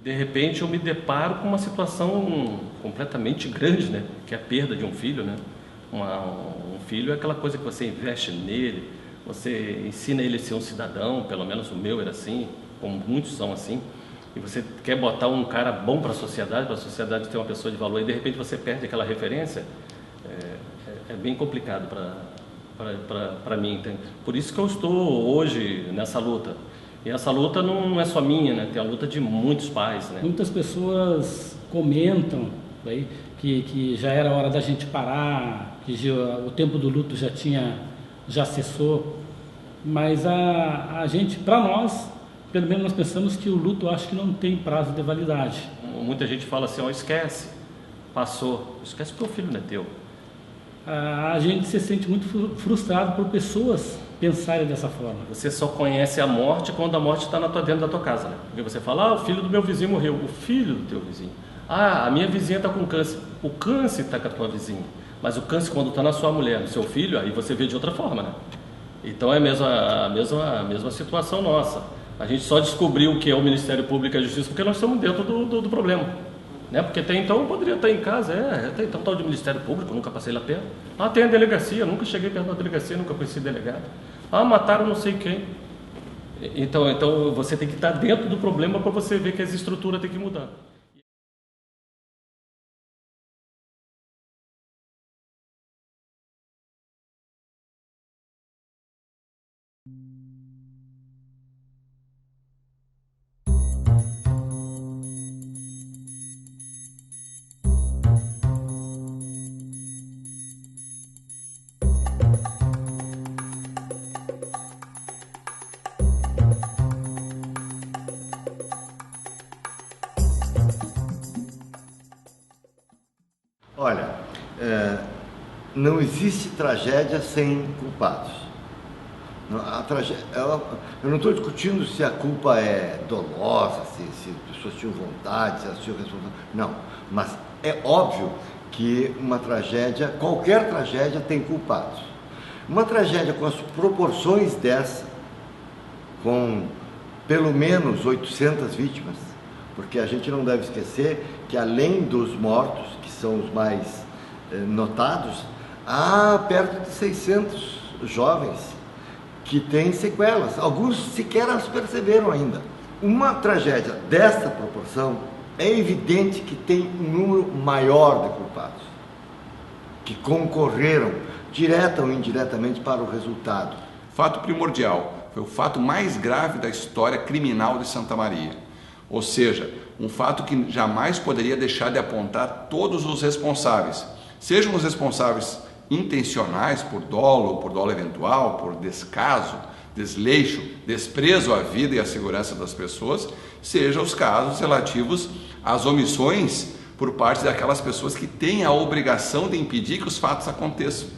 De repente eu me deparo com uma situação completamente grande, né? Que é a perda de um filho, né? Um filho é aquela coisa que você investe nele, você ensina ele a ser um cidadão, pelo menos o meu era assim, como muitos são assim, e você quer botar um cara bom para a sociedade ter uma pessoa de valor, e de repente você perde aquela referência, é bem complicado para mim, entende? Por isso que eu estou hoje nessa luta. E essa luta não é só minha, né? Tem a luta de muitos pais, né? Muitas pessoas comentam aí, que já era hora da gente parar, que o tempo do luto já cessou, mas a gente, para nós, pelo menos nós pensamos que o luto, acho que não tem prazo de validade. Muita gente fala assim, ó, esquece, passou, esquece porque o filho não é teu. A gente se sente muito frustrado por pessoas pensarem dessa forma. Você só conhece a morte quando a morte está dentro da tua casa, né? Porque você fala, o filho do meu vizinho morreu. O filho do teu vizinho. A minha vizinha está com câncer. O câncer está com a tua vizinha. Mas o câncer, quando está na sua mulher, no seu filho, aí você vê de outra forma, né? Então é a mesma situação nossa. A gente só descobriu o que é o Ministério Público e a Justiça porque nós estamos dentro do problema. Né? Porque até então eu poderia estar em casa, até então tal de Ministério Público, nunca passei lá perto. Tem a delegacia, nunca cheguei perto da delegacia, nunca conheci delegado. Mataram não sei quem. Então você tem que estar dentro do problema para você ver que as estruturas têm que mudar. Olha, não existe tragédia sem culpados. Eu não estou discutindo se a culpa é dolosa, se as pessoas tinham vontade, se elas tinham responsabilidade. Não, mas é óbvio que uma tragédia, qualquer tragédia tem culpados. Uma tragédia com as proporções dessa, com pelo menos 800 vítimas, porque a gente não deve esquecer que além dos mortos, que são os mais notados, há perto de 600 jovens que têm sequelas. Alguns sequer as perceberam ainda. Uma tragédia desta proporção, é evidente que tem um número maior de culpados, que concorreram direta ou indiretamente para o resultado. Fato primordial, foi o fato mais grave da história criminal de Santa Maria. Ou seja, um fato que jamais poderia deixar de apontar todos os responsáveis, sejam os responsáveis intencionais por dolo eventual, por descaso, desleixo, desprezo à vida e à segurança das pessoas, sejam os casos relativos às omissões por parte daquelas pessoas que têm a obrigação de impedir que os fatos aconteçam.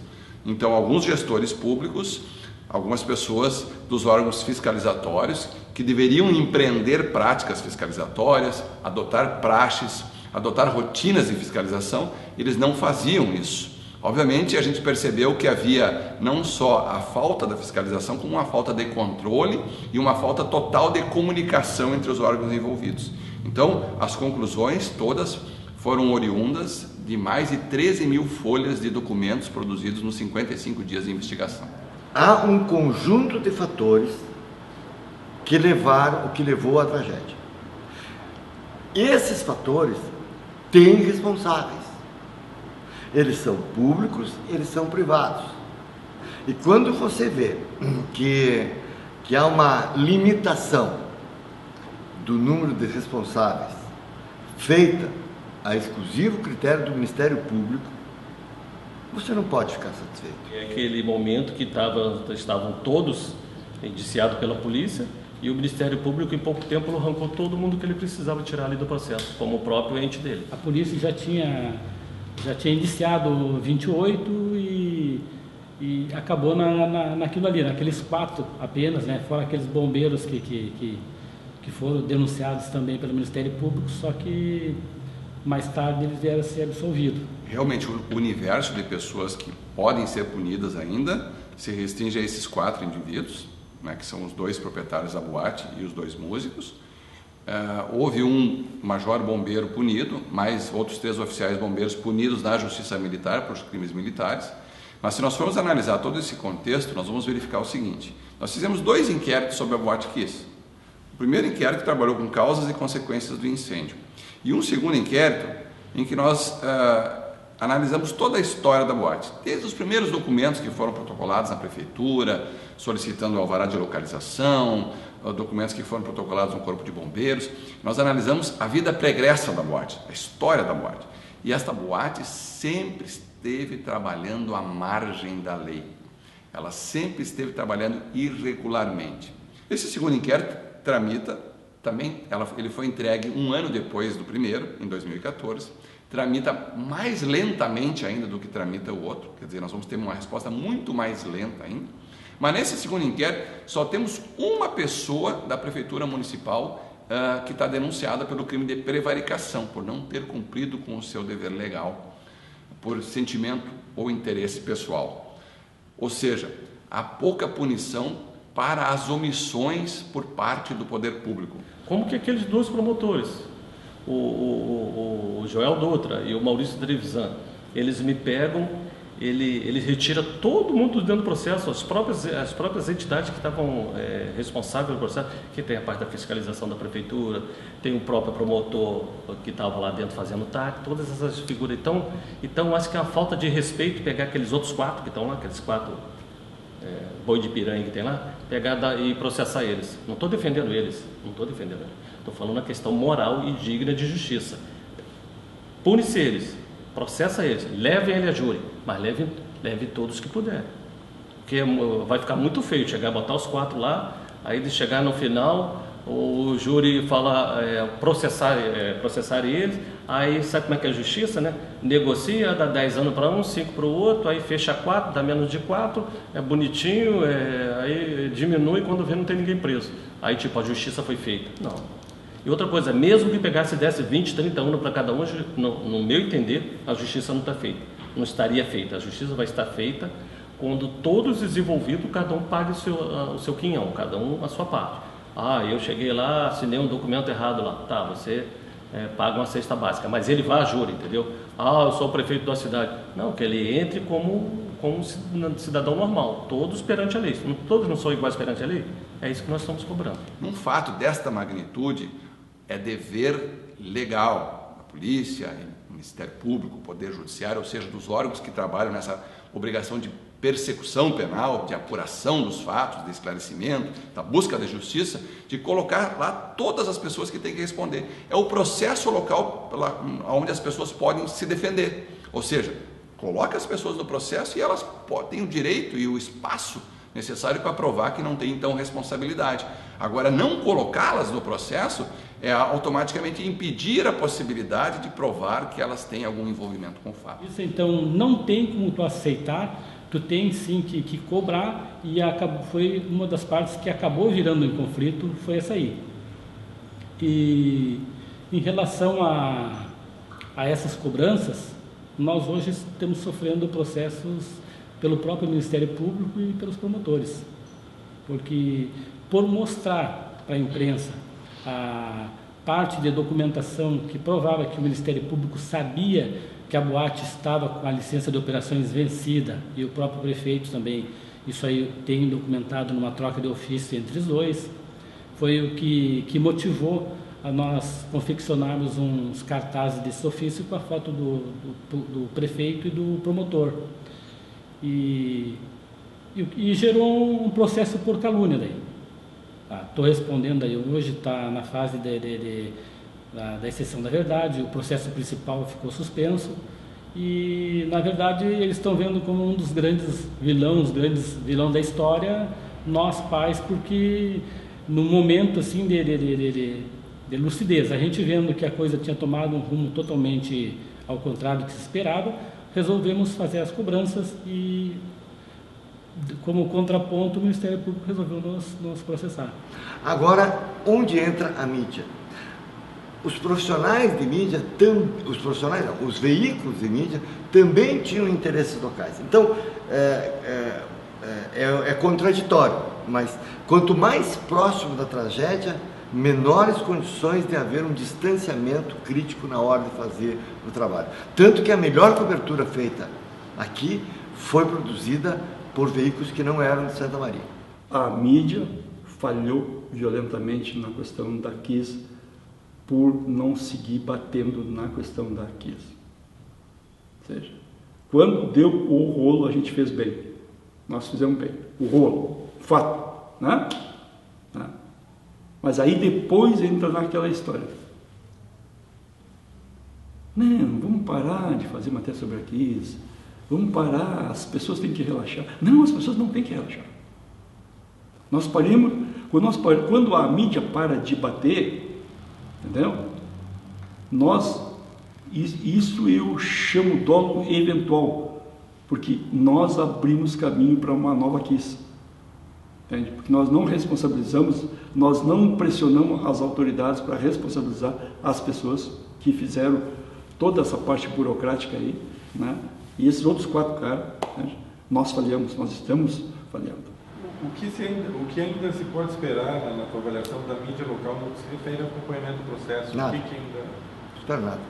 Então, alguns gestores públicos, algumas pessoas dos órgãos fiscalizatórios que deveriam empreender práticas fiscalizatórias, adotar praxes, adotar rotinas de fiscalização, eles não faziam isso. Obviamente, a gente percebeu que havia não só a falta da fiscalização, como uma falta de controle e uma falta total de comunicação entre os órgãos envolvidos. Então, as conclusões todas foram oriundas de mais de 13 mil folhas de documentos produzidos nos 55 dias de investigação. Há um conjunto de fatores que levou à tragédia. Esses fatores têm responsáveis. Eles são públicos, eles são privados. E quando você vê que há uma limitação do número de responsáveis feita a exclusivo critério do Ministério Público, você não pode ficar satisfeito. É aquele momento que estavam todos indiciados pela polícia e o Ministério Público em pouco tempo arrancou todo mundo que ele precisava tirar ali do processo, como o próprio ente dele. A polícia já tinha indiciado 28 e acabou naquilo ali, naqueles 4 apenas, né? Fora aqueles bombeiros que foram denunciados também pelo Ministério Público, só que mais tarde eles vieram a ser absolvidos. Realmente o universo de pessoas que podem ser punidas ainda se restringe a esses 4 indivíduos, né, que são os 2 proprietários da boate e os 2 músicos, Houve um major bombeiro punido, mais outros 3 oficiais bombeiros punidos na Justiça Militar por crimes militares. Mas se nós formos analisar todo esse contexto, nós vamos verificar o seguinte: nós fizemos 2 inquéritos sobre a Boate Kiss. O primeiro inquérito trabalhou com causas e consequências do incêndio, e um segundo inquérito em que nós analisamos toda a história da boate, desde os primeiros documentos que foram protocolados na prefeitura, solicitando o alvará de localização, documentos que foram protocolados no Corpo de Bombeiros. Nós analisamos a vida pregressa da boate, a história da boate. E esta boate sempre esteve trabalhando à margem da lei. Ela sempre esteve trabalhando irregularmente. Esse segundo inquérito tramita também, ele foi entregue um ano depois do primeiro, em 2014, tramita mais lentamente ainda do que tramita o outro, quer dizer, nós vamos ter uma resposta muito mais lenta ainda. Mas nesse segundo inquérito, só temos uma pessoa da Prefeitura Municipal que está denunciada pelo crime de prevaricação, por não ter cumprido com o seu dever legal, por sentimento ou interesse pessoal. Ou seja, há pouca punição para as omissões por parte do poder público. Como que aqueles 2 promotores, o Joel Dutra e o Maurício Trevisan, eles me pegam, eles retiram todo mundo dentro do processo, as próprias entidades que estavam responsáveis pelo processo, que tem a parte da fiscalização da prefeitura, tem o próprio promotor que estava lá dentro fazendo TAC, todas essas figuras. Então acho que é uma falta de respeito pegar aqueles outros 4 que estão lá, aqueles 4 boi de piranha que tem lá, pegar e processar eles. Não estou defendendo eles, estou falando na questão moral e digna de justiça. Pune-se eles, processa eles, levem ele a júri, mas leve todos que puder. Porque vai ficar muito feio chegar, botar os 4 lá, aí de chegar no final, o júri fala processar eles, aí sabe como é que é a justiça, né? Negocia, dá 10 anos para um, 5 para o outro, aí fecha 4, dá menos de 4, é bonitinho, aí diminui, quando vê não tem ninguém preso. Aí tipo, a justiça foi feita. Não. E outra coisa, mesmo que pegasse e desse 20, 30 anos para cada um, no meu entender, a justiça não está feita. Não estaria feita. A justiça vai estar feita quando todos os envolvidos, cada um pague o seu quinhão, cada um a sua parte. Eu cheguei lá, assinei um documento errado lá. Tá, você paga uma cesta básica, mas ele vai a júri, entendeu? Eu sou o prefeito da cidade. Não, que ele entre como cidadão normal, todos perante a lei. Todos não são iguais perante a lei? É isso que nós estamos cobrando. Num fato desta magnitude, é dever legal da polícia, do Ministério Público, Poder Judiciário, ou seja, dos órgãos que trabalham nessa obrigação de persecução penal, de apuração dos fatos, de esclarecimento, da busca da justiça, de colocar lá todas as pessoas que têm que responder. É o processo local onde as pessoas podem se defender. Ou seja, coloca as pessoas no processo e elas têm o direito e o espaço necessário para provar que não tem, então, responsabilidade. Agora, não colocá-las no processo é automaticamente impedir a possibilidade de provar que elas têm algum envolvimento com o fato. Isso, então, não tem como tu aceitar, tu tem sim que cobrar, e foi uma das partes que acabou virando em conflito, foi essa aí. E em relação a essas cobranças, nós hoje estamos sofrendo processos pelo próprio Ministério Público e pelos promotores, porque por mostrar para a imprensa a parte de documentação que provava que o Ministério Público sabia que a boate estava com a licença de operações vencida, e o próprio prefeito também, isso aí tem documentado numa troca de ofício entre os dois, foi o que motivou a nós confeccionarmos uns cartazes desse ofício com a foto do prefeito e do promotor. E gerou um processo por calúnia daí. Estou respondendo aí hoje, está na fase da exceção da verdade, o processo principal ficou suspenso e, na verdade, eles estão vendo como um dos grandes vilão da história, nós pais, porque no momento assim de lucidez, a gente vendo que a coisa tinha tomado um rumo totalmente ao contrário do que se esperava, resolvemos fazer as cobranças e, como contraponto, o Ministério Público resolveu nos processar. Agora, onde entra a mídia? Os profissionais de mídia, os veículos de mídia também tinham interesses locais. Então, é contraditório, mas quanto mais próximo da tragédia, menores condições de haver um distanciamento crítico na hora de fazer o trabalho. Tanto que a melhor cobertura feita aqui foi produzida por veículos que não eram de Santa Maria. A mídia falhou violentamente na questão da Kiss por não seguir batendo na questão da Kiss. Ou seja, quando deu o rolo, a gente fez bem. Nós fizemos bem. O rolo, fato, né? Mas aí depois entra naquela história. Não, vamos parar de fazer matéria sobre a Kiss. Vamos parar, as pessoas têm que relaxar. Não, as pessoas não têm que relaxar. Nós paramos, quando a mídia para de bater, entendeu? Isso eu chamo dolo eventual, porque nós abrimos caminho para uma nova Kiss. Entende? Porque nós não responsabilizamos, nós não pressionamos as autoridades para responsabilizar as pessoas que fizeram toda essa parte burocrática aí, né? E esses outros 4 caras, né? Nós falhamos, nós estamos falhando. O que ainda se pode esperar na tua avaliação da mídia local no que se refere ao acompanhamento do processo? Nada. O que ainda... Não espero nada.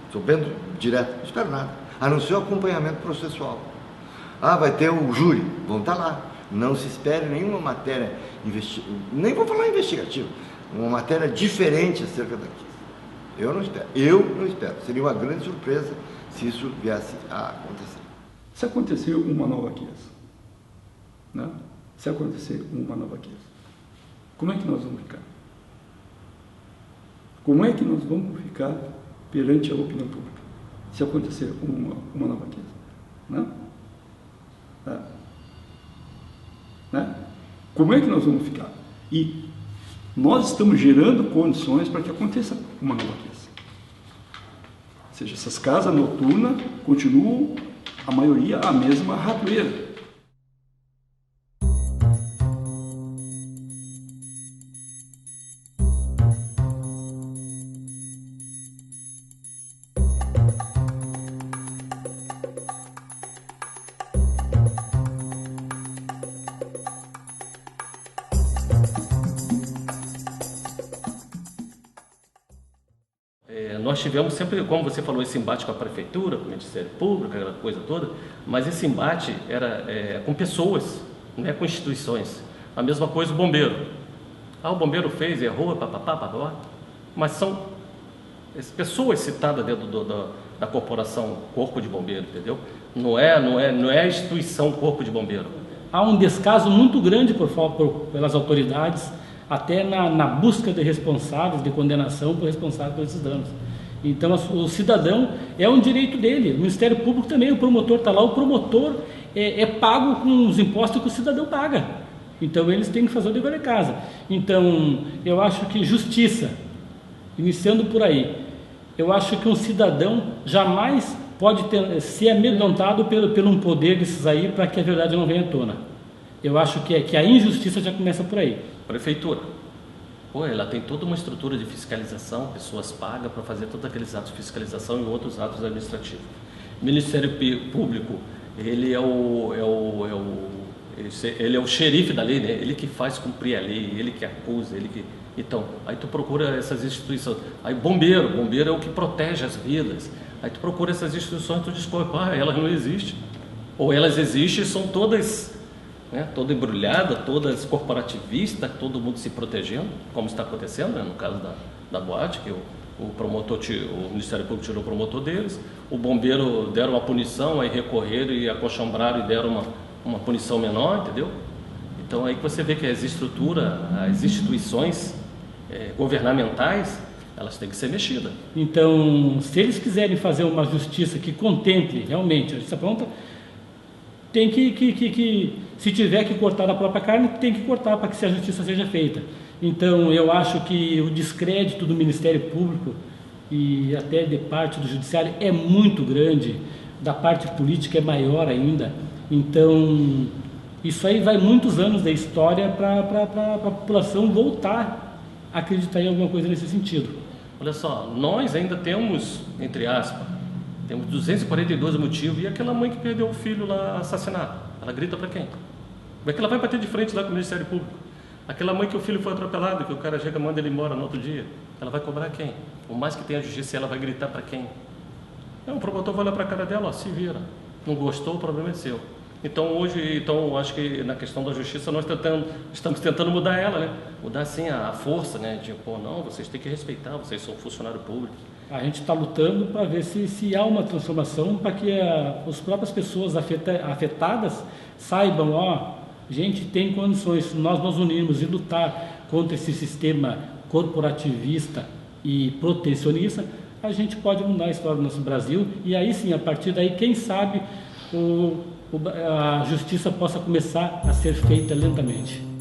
Estou bem direto, não espero nada. A não ser o acompanhamento processual. Vai ter o júri, vão estar lá. Não se espere nenhuma matéria nem vou falar investigativa, uma matéria diferente acerca daqui. Eu não espero. Seria uma grande surpresa se isso viesse a acontecer. Se acontecer uma nova Kiss, né? Se acontecer uma nova Kiss, como é que nós vamos ficar? Como é que nós vamos ficar perante a opinião pública? Se acontecer uma nova Kiss, né? Né? Como é que nós vamos ficar? E nós estamos gerando condições para que aconteça uma nova Kiss. Ou seja, essas casas noturnas continuam, a maioria, a mesma ratoeira. Nós tivemos sempre, como você falou, esse embate com a prefeitura, com o Ministério Público, aquela coisa toda, mas esse embate era com pessoas, não é com instituições. A mesma coisa o bombeiro. O bombeiro fez, errou, papapá, mas são pessoas citadas dentro da corporação Corpo de Bombeiro, entendeu? Não é a instituição Corpo de Bombeiro. Há um descaso muito grande pelas autoridades, até na busca de responsáveis, de condenação por responsáveis por esses danos. Então, o cidadão é um direito dele, o Ministério Público também, o promotor está lá, o promotor é pago com os impostos que o cidadão paga. Então, eles têm que fazer o dever de casa. Então, eu acho que justiça, iniciando por aí, eu acho que um cidadão jamais pode ser amedrontado pelo um poder desses aí para que a verdade não venha à tona. Eu acho que a injustiça já começa por aí. Prefeitura. Ela tem toda uma estrutura de fiscalização, pessoas pagam para fazer todos aqueles atos de fiscalização e outros atos administrativos. Ministério Público, ele é o xerife da lei, né? Ele que faz cumprir a lei, ele que acusa, Então, aí tu procura essas instituições. Aí bombeiro é o que protege as vidas. Aí tu procura essas instituições e tu descobre, elas não existem. Ou elas existem e são todas... toda embrulhada, todas corporativistas, todo mundo se protegendo, como está acontecendo, no caso da boate, que o Ministério Público tirou o promotor deles, o bombeiro deram uma punição, aí recorreram e acochambraram e deram uma punição menor, entendeu? Então aí que você vê que as instituições governamentais, elas têm que ser mexidas. Então, se eles quiserem fazer uma justiça que contemple realmente a justiça pronta, tem que se tiver que cortar da própria carne, tem que cortar para que a justiça seja feita. Então, eu acho que o descrédito do Ministério Público e até de parte do Judiciário é muito grande, da parte política é maior ainda. Então, isso aí vai muitos anos da história para a população voltar a acreditar em alguma coisa nesse sentido. Olha só, nós ainda temos, entre aspas, temos 242 motivos, e aquela mãe que perdeu o filho lá assassinado, ela grita para quem? Como é que ela vai bater de frente lá com o Ministério Público? Aquela mãe que o filho foi atropelado, que o cara chega e manda ele embora no outro dia, ela vai cobrar quem? Por mais que tenha justiça, ela vai gritar para quem? O promotor vai olhar para a cara dela, ó, se vira. Não gostou, o problema é seu. Então hoje, acho que na questão da justiça nós estamos tentando mudar ela, né? Mudar assim a força, né? De, pô, não, vocês têm que respeitar, vocês são funcionários públicos. A gente está lutando para ver se há uma transformação para que as próprias pessoas afetadas saibam, ó, gente tem condições, se nós nos unirmos e lutar contra esse sistema corporativista e protecionista, a gente pode mudar a história do nosso Brasil e aí sim, a partir daí, quem sabe a justiça possa começar a ser feita lentamente.